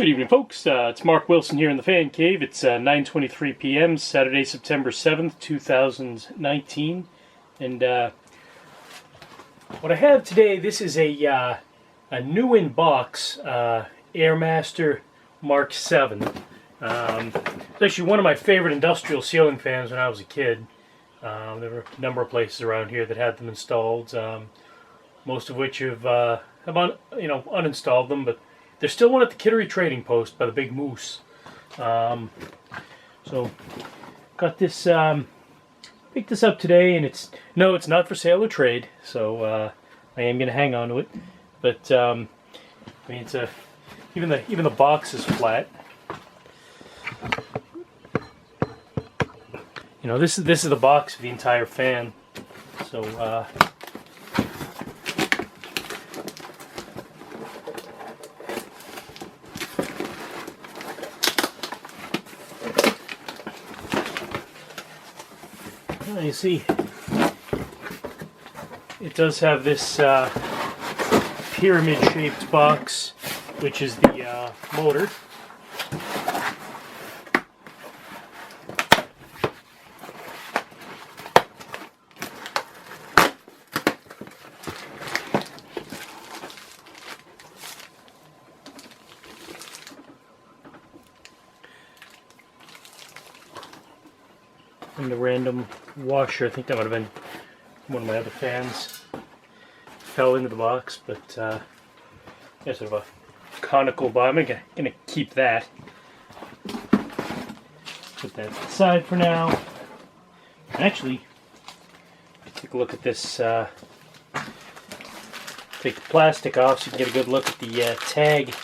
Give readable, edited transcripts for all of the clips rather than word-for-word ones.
Good evening, folks. It's Mark Wilson here in the Fan Cave. It's 9:23 p.m. Saturday, September 7th, 2019. And what I have today, this is a new in box Airmaster Mark VII. It's actually one of my favorite industrial ceiling fans when I was a kid. There were a number of places around here that had them installed. Most of which have uninstalled them, but there's still one at the Kittery Trading Post by the Big Moose. So, got this, picked this up today, and it's not for sale or trade, so I am going to hang on to it. But, I mean, it's even the box is flat. You know, this is the box of the entire fan, so, you see, it does have this pyramid-shaped box, which is the motor. And the random washer, I think that would have been one of my other fans, fell into the box, but yeah, sort of a conical bottom. I'm gonna keep that. Put that aside for now. Actually, take a look at this. Take the plastic off so you can get a good look at the tag.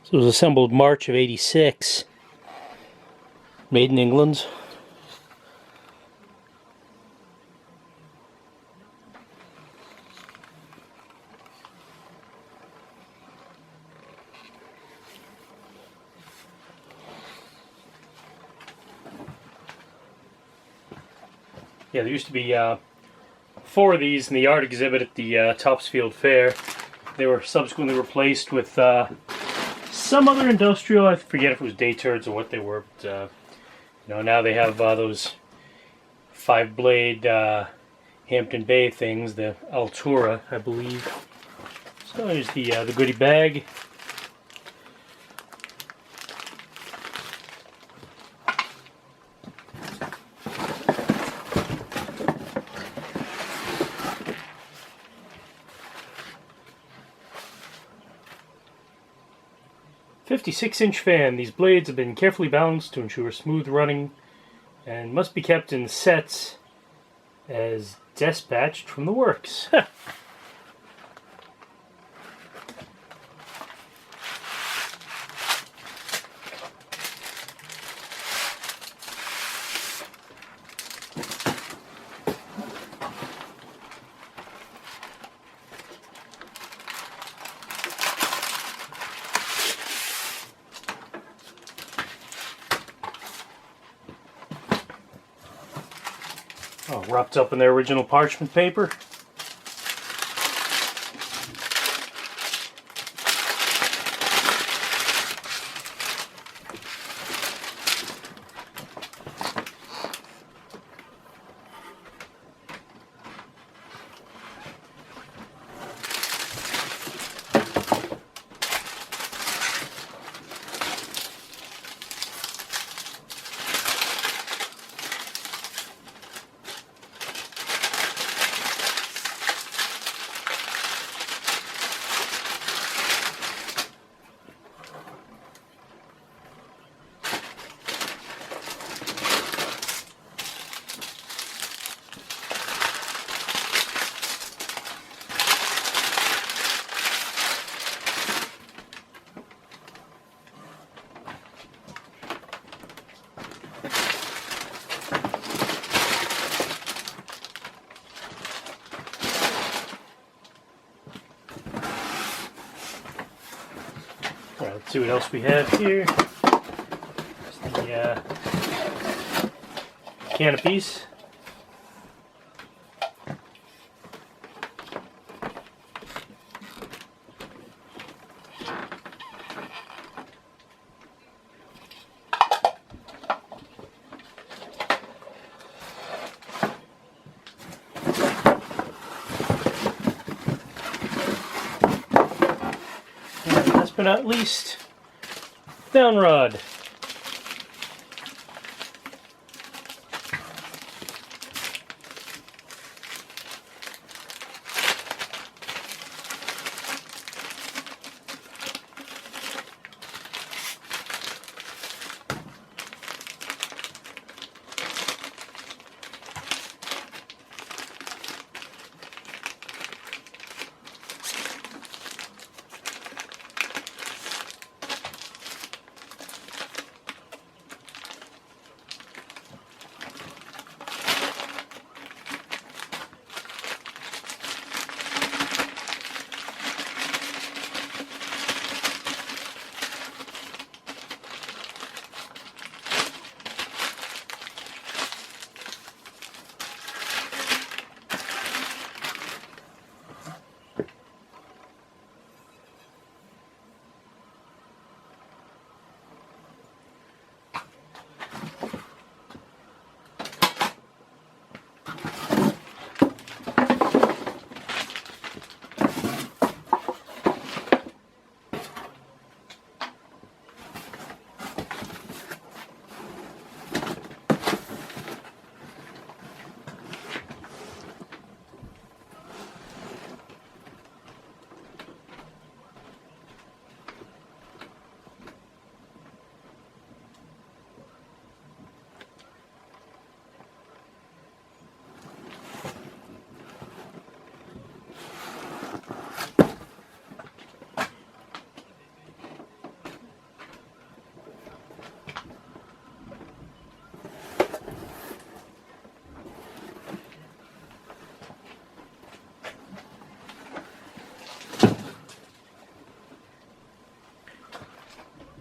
So it was assembled March of '86, made in England. Yeah, there used to be 4 of these in the art exhibit at the Topsfield Fair. They were subsequently replaced with some other industrial, I forget if it was day turds or what they were, but now they have those 5-blade Hampton Bay things, the Altura, I believe. So here's the goodie bag. "56-inch fan. These blades have been carefully balanced to ensure smooth running and must be kept in sets as dispatched from the works." Oh, wrapped up in their original parchment paper. Alright, let's see what else we have here. The canopies. And last but not least, down rod.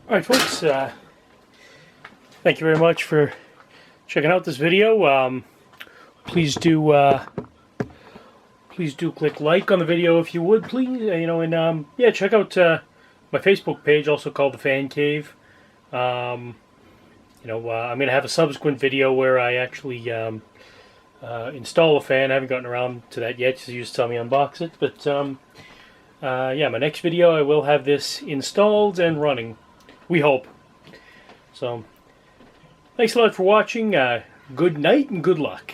Alright folks, thank you very much for checking out this video. Please do click like on the video if you would, please. And yeah, check out my Facebook page, also called The Fan Cave. I'm going to have a subsequent video where I actually install a fan. I haven't gotten around to that yet, because you just saw me unbox it. But yeah, my next video I will have this installed and running. We hope. So, thanks a lot for watching. Good night and good luck.